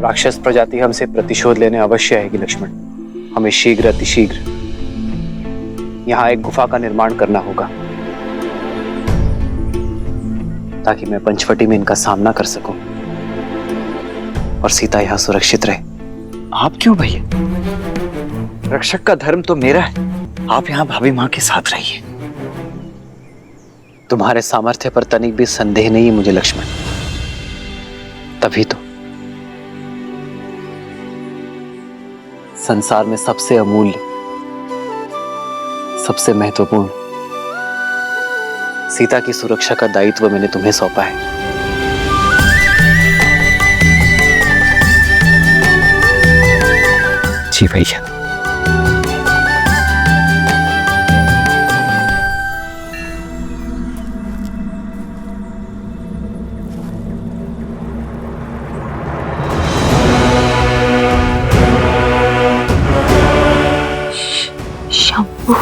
राक्षस प्रजाति हमसे प्रतिशोध लेने अवश्य आएगी लक्ष्मण। हमें शीघ्र अतिशीघ्र यहाँ एक गुफा का निर्माण करना होगा ताकि मैं पंचवटी में इनका सामना कर सकूं और सीता यहाँ सुरक्षित रहे। आप क्यों भैया? रक्षक का धर्म तो मेरा है। आप यहाँ भाभी माँ के साथ रहिए। तुम्हारे सामर्थ्य पर तनिक भी संदेह नहीं है मुझे लक्ष्मण। तभी तो संसार में सबसे अमूल्य, सबसे महत्वपूर्ण सीता की सुरक्षा का दायित्व मैंने तुम्हें सौंपा है। जी भैया। शंभू,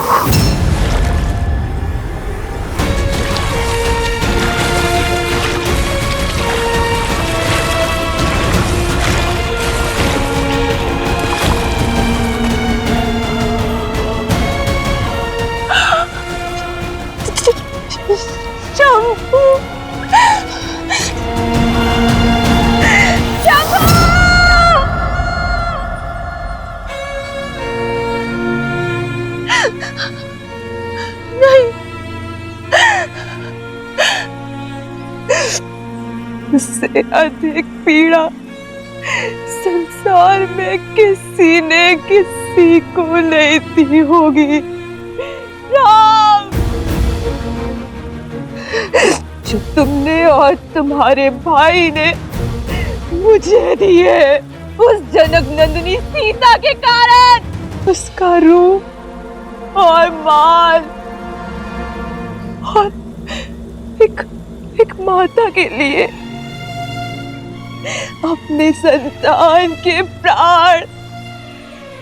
इससे अधिक पीड़ा संसार में किसी ने किसी को नहीं दी होगी। राम, जो तुमने और तुम्हारे भाई ने मुझे दी है उस जनक नंदिनी सीता के कारण, उसका रूप और माल और एक माता के लिए अपने संतान के प्राण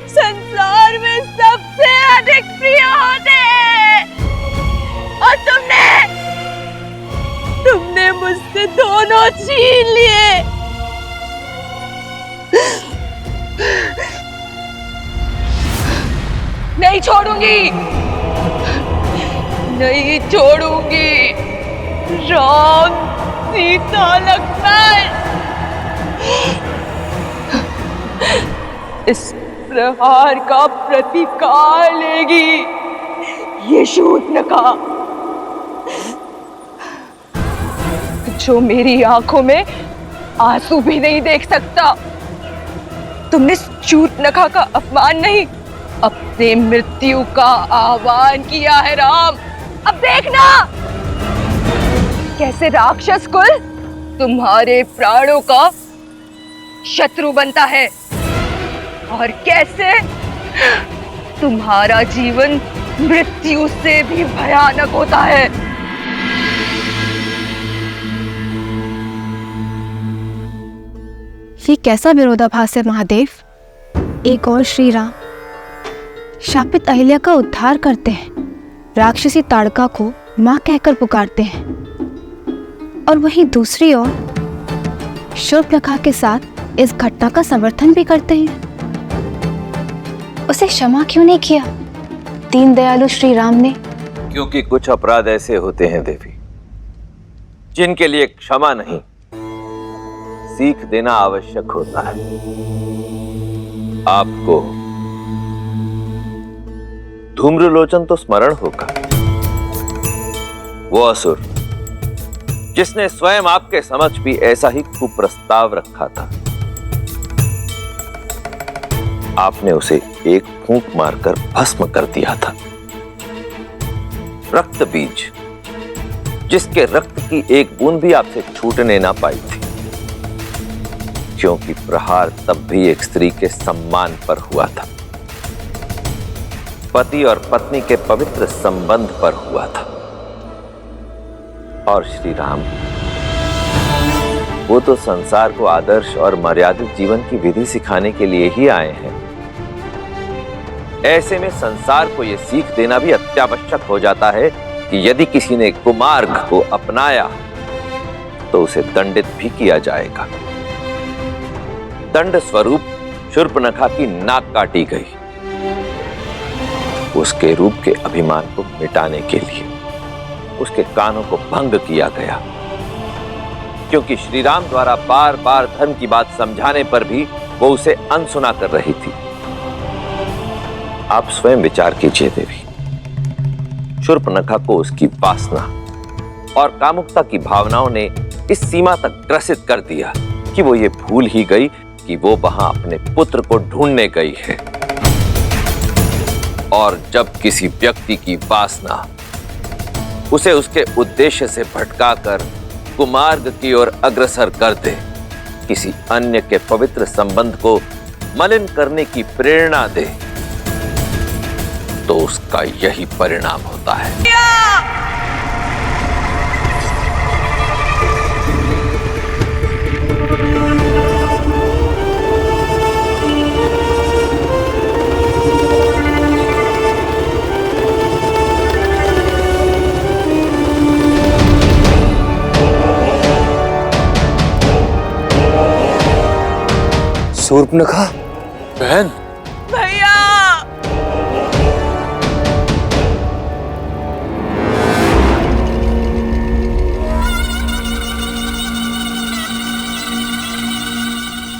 संसार में सबसे अधिक प्रिय होते हैं। और तुमने मुझसे दोनों छीन लिए। नहीं छोड़ूंगी, नहीं छोड़ूंगी। राम, सीता, लक्ष्मण, इस प्रहार का प्रतिकार लेगी ये शूर्पणखा, जो मेरी आंखों में आंसू भी नहीं देख सकता। तुमने शूर्पणखा का अपमान नहीं, अपने मृत्यु का आह्वान किया है राम। अब देखना कैसे राक्षस कुल तुम्हारे प्राणों का शत्रु बनता है और कैसे तुम्हारा जीवन मृत्यु से भी भयानक होता है। ये कैसा विरोधाभास है महादेव? एक और श्री राम शापित अहिल्या का उद्धार करते हैं, राक्षसी ताड़का को मां कहकर पुकारते हैं, और वहीं दूसरी ओर शूर्पणखा के साथ इस घटना का समर्थन भी करते हैं। उसे क्षमा क्यों नहीं किया दीन दयालु श्री राम ने? क्योंकि कुछ अपराध ऐसे होते हैं देवी जिनके लिए क्षमा नहीं, सीख देना आवश्यक होता है। आपको धूम्रलोचन तो स्मरण होगा, वो असुर जिसने स्वयं आपके समक्ष भी ऐसा ही कुप्रस्ताव रखा था। आपने उसे एक फूंक मारकर भस्म कर दिया था। रक्त बीज जिसके रक्त की एक बूंद भी आपसे छूटने ना पाई थी, क्योंकि प्रहार तब भी एक स्त्री के सम्मान पर हुआ था, पति और पत्नी के पवित्र संबंध पर हुआ था। और श्री राम, वो तो संसार को आदर्श और मर्यादित जीवन की विधि सिखाने के लिए ही आए हैं। ऐसे में संसार को यह सीख देना भी अत्यावश्यक हो जाता है कि यदि किसी ने कुमार्ग को अपनाया तो उसे दंडित भी किया जाएगा। दंड स्वरूप शूर्पणखा की नाक काटी गई, उसके रूप के अभिमान को मिटाने के लिए उसके कानों को भंग किया गया, क्योंकि श्री राम द्वारा बार बार धर्म की बात समझाने पर भी वो उसे अनसुना कर रही थी। आप स्वयं विचार कीजिए देवी, शूर्पणखा को उसकी वासना और कामुकता की भावनाओं ने इस सीमा तक ग्रसित कर दिया कि वो ये भूल ही गई कि वो वहां अपने पुत्र को ढूंढने गई है। और जब किसी व्यक्ति की वासना उसे उसके उद्देश्य से भटकाकर कुमार्ग की ओर अग्रसर कर दे, किसी अन्य के पवित्र संबंध को मलिन करने की प्रेरणा दे, तो उसका यही परिणाम होता है। शूर्पणखा बहन, भैया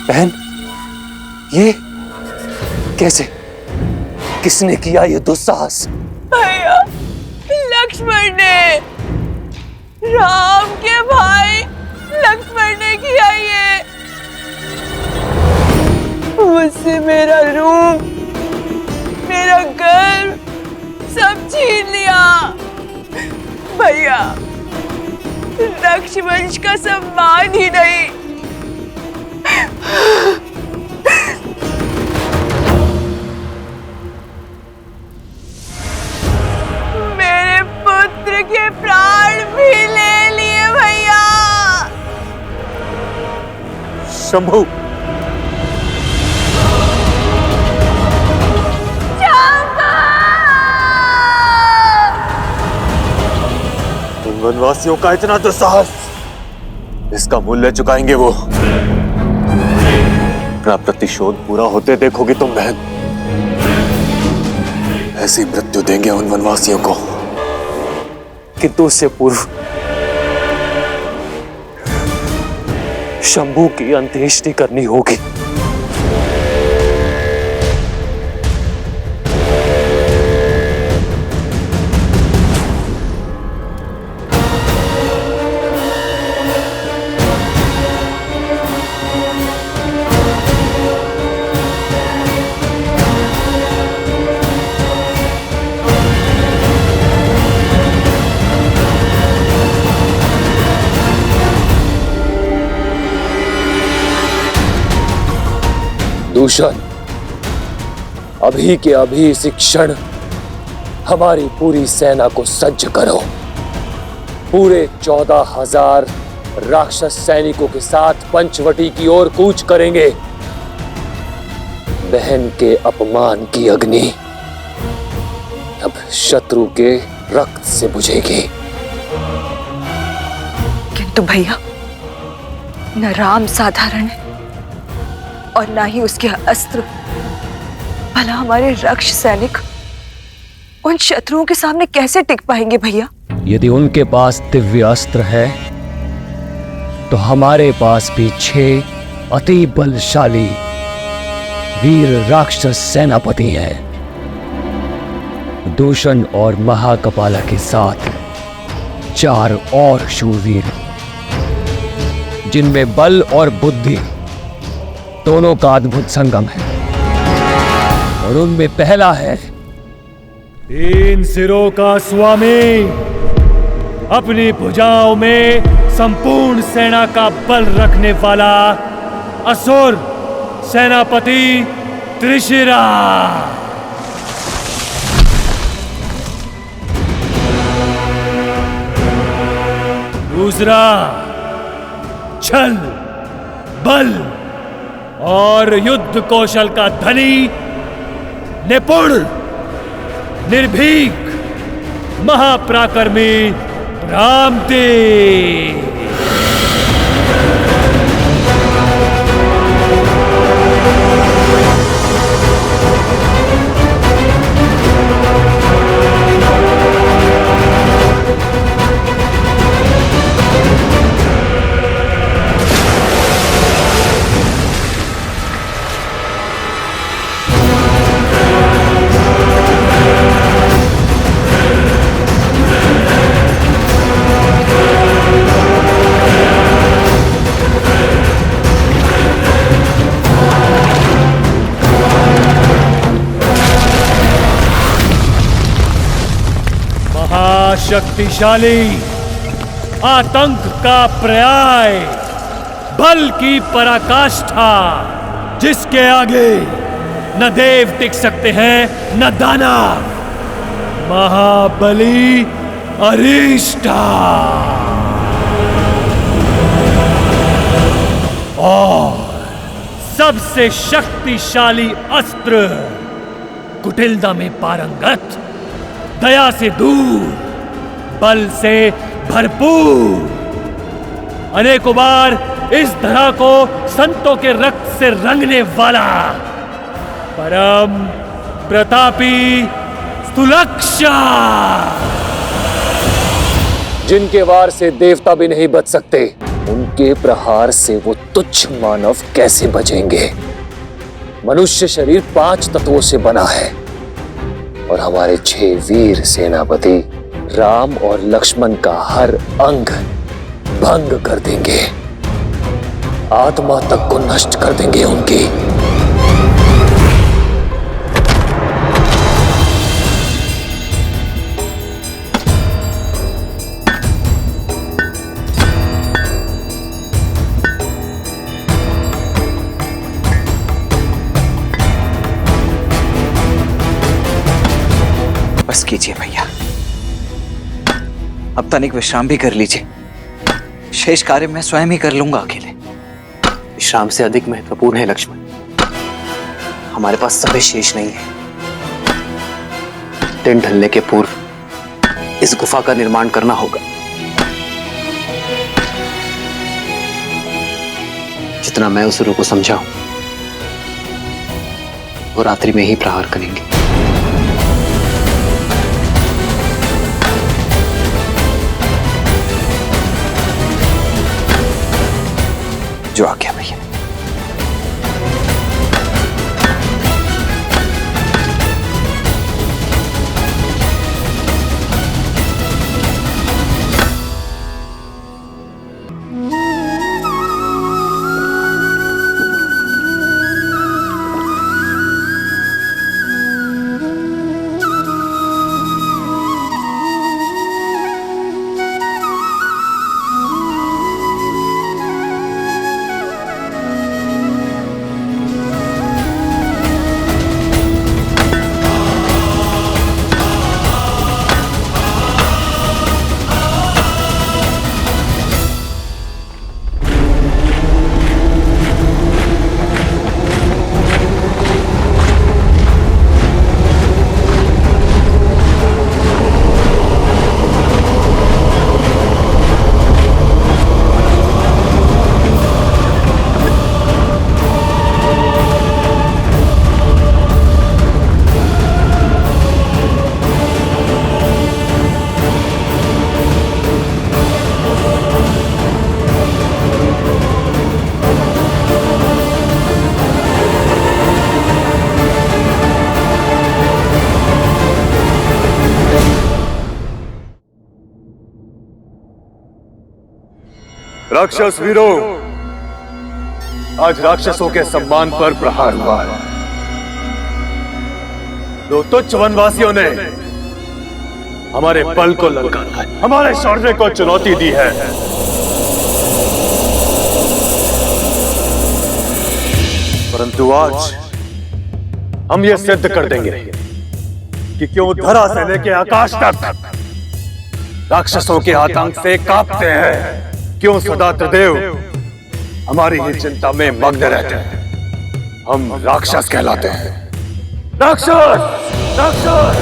बहन, ये कैसे, किसने किया ये दुस्साहस? भैया लक्ष्मण ने, राम के भाई लक्ष्मण ने किया ये। मुझसे मेरा रूप, मेरा घर सब छीन लिया। भैया रक्षवंश का सम्मान ही नहीं, मेरे पुत्र के प्राण भी ले लिए भैया। शंभू, वनवासियों का इतना दुस्साहस, इसका मूल्य चुकाएंगे वो। अपना प्रतिशोध पूरा होते देखोगी तुम बहन। ऐसी मृत्यु देंगे उन वनवासियों को, किंतु उससे पूर्व शंभू की अंत्येष्टि करनी होगी। दूषण, अभी के अभी इसी क्षण हमारी पूरी सेना को सज्ज करो। पूरे 14,000 राक्षस सैनिकों के साथ पंचवटी की ओर कूच करेंगे। बहन के अपमान की अग्नि अब शत्रु के रक्त से बुझेगी। किंतु भैया, न राम साधारण है और ना ही उसके अस्त्र। भला हमारे रक्ष सैनिक उन शत्रुओं के सामने कैसे टिक पाएंगे भैया? यदि उनके पास दिव्य अस्त्र है तो हमारे पास भी 6 अति बलशाली वीर राक्षस सेनापति हैं। दूषण और महाकपाला के साथ 4 और शूरवीर, जिनमें बल और बुद्धि दोनों का अद्भुत संगम है। और उनमें पहला है 3 सिरों का स्वामी, अपनी भुजाओं में संपूर्ण सेना का बल रखने वाला असुर सेनापति त्रिशिरा। दूसरा छल, बल और युद्ध कौशल का धनी, निपुण, निर्भीक, महापराक्रमी रामदेव। शक्तिशाली, आतंक का पर्याय, बल की पराकाष्ठा, जिसके आगे न देव टिक सकते हैं न दानव, महाबली अरिष्टा। और सबसे शक्तिशाली अस्त्र, कुटिलता में पारंगत, दया से दूर, बल से भरपूर, अनेकों बार इस धरा को संतों के रक्त से रंगने वाला, परम प्रतापी स्थूलक्षा, जिनके वार से देवता भी नहीं बच सकते, उनके प्रहार से वो तुच्छ मानव कैसे बचेंगे? मनुष्य शरीर 5 तत्वों से बना है और हमारे 6 वीर सेनापति राम और लक्ष्मण का हर अंग भंग कर देंगे, आत्मा तक को नष्ट कर देंगे उनकी। बस कीजिए भैया, अब तनिक विश्राम भी कर लीजिए। शेष कार्य मैं स्वयं ही कर लूंगा अकेले। विश्राम से अधिक महत्वपूर्ण है लक्ष्मण, हमारे पास समय शेष नहीं है। दिन ढलने के पूर्व इस गुफा का निर्माण करना होगा। जितना मैं उस रूह को समझा हूं, वो रात्रि में ही प्रहार करेंगे। जो आ गया भैया। राक्षस वीरों, आज राक्षसों के सम्मान पर प्रहार हुआ है। 2 तुच्छ वनवासियों ने हमारे बल को ललकारा है, हमारे शौर्य को चुनौती दी है। परंतु आज हम ये सिद्ध कर देंगे कि क्यों धरा से लेकर आकाश तक राक्षसों के आतंक से कांपते हैं, क्यों सदा त्रिदेव हमारी ही चिंता में मग्न रहते हैं। हम राक्षस कहलाते हैं। राक्षस, राक्षस।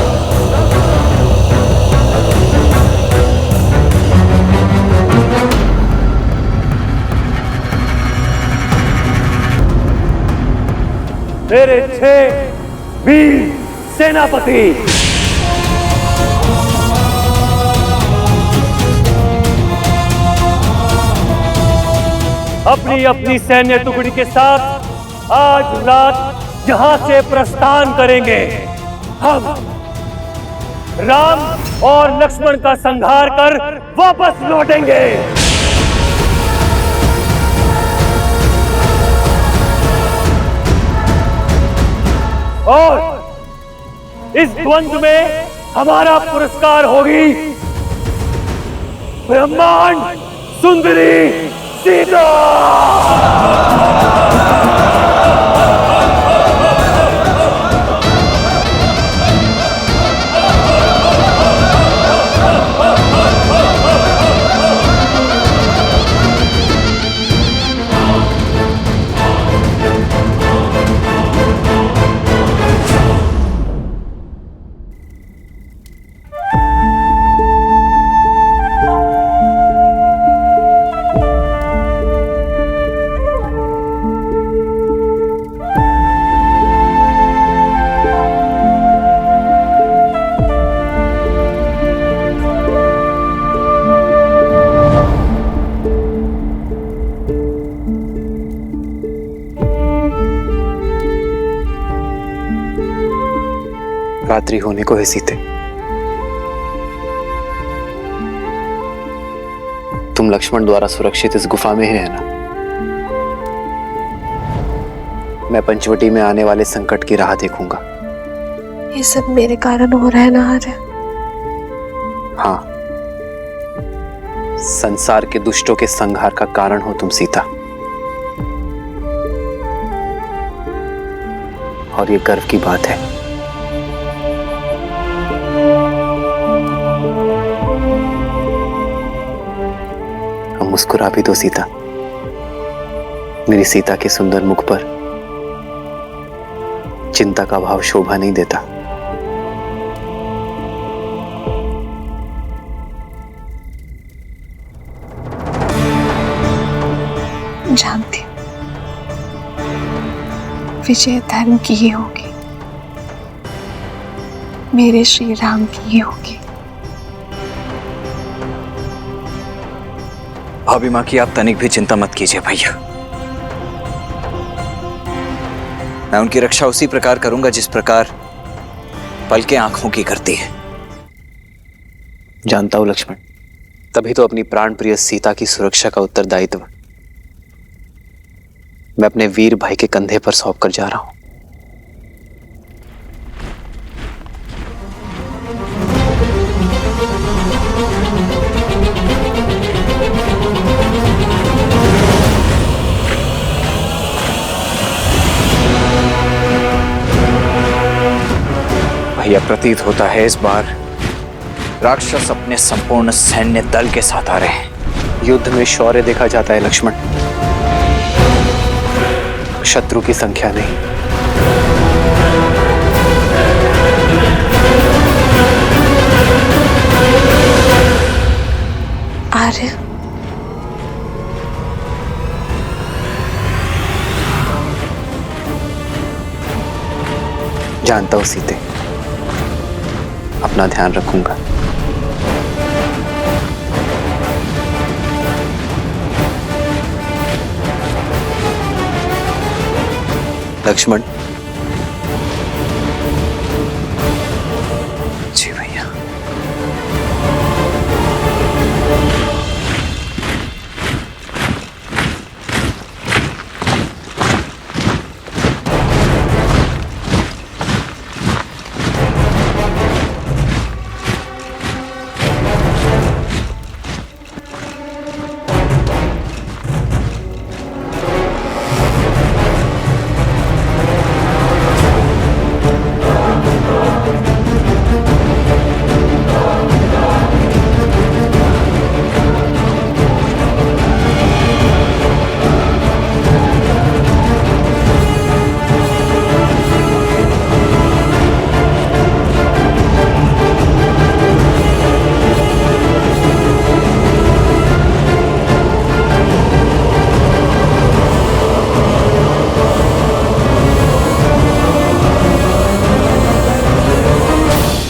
तेरे 6 वीर सेनापति अपनी अपनी सैन्य टुकड़ी के साथ आज रात यहां से प्रस्थान करेंगे। हम राम और लक्ष्मण का संहार कर वापस लौटेंगे। और इस द्वंद्व में हमारा पुरस्कार होगी ब्रह्मांड सुंदरी सीता। रात्रि होने को है सीते। तुम लक्ष्मण द्वारा सुरक्षित इस गुफा में ही रहना। मैं पंचवटी में आने वाले संकट की राह देखूंगा। ये सब मेरे कारण हो रहा है ना आर्य? हाँ, संसार के दुष्टों के संहार का कारण हो तुम सीता। और ये गर्व की बात है। मुस्कुरा भी दो सीता। मेरी सीता के सुंदर मुख पर चिंता का भाव शोभा नहीं देता। जानती हूँ विजय धर्म की ही होगी, मेरे श्री राम की ही होगी। भाभी माँ की आप तनिक भी चिंता मत कीजिए भैया। मैं उनकी रक्षा उसी प्रकार करूंगा जिस प्रकार पलकें आंखों की करती है। जानता हूं लक्ष्मण, तभी तो अपनी प्राण प्रिय सीता की सुरक्षा का उत्तरदायित्व मैं अपने वीर भाई के कंधे पर सौंप कर जा रहा हूं। भैया प्रतीत होता है इस बार राक्षस अपने संपूर्ण सैन्य दल के साथ आ रहे हैं। युद्ध में शौर्य देखा जाता है लक्ष्मण, शत्रु की संख्या नहीं। आर्य, जानता हूं सीते, अपना ध्यान रखूंगा। लक्ष्मण,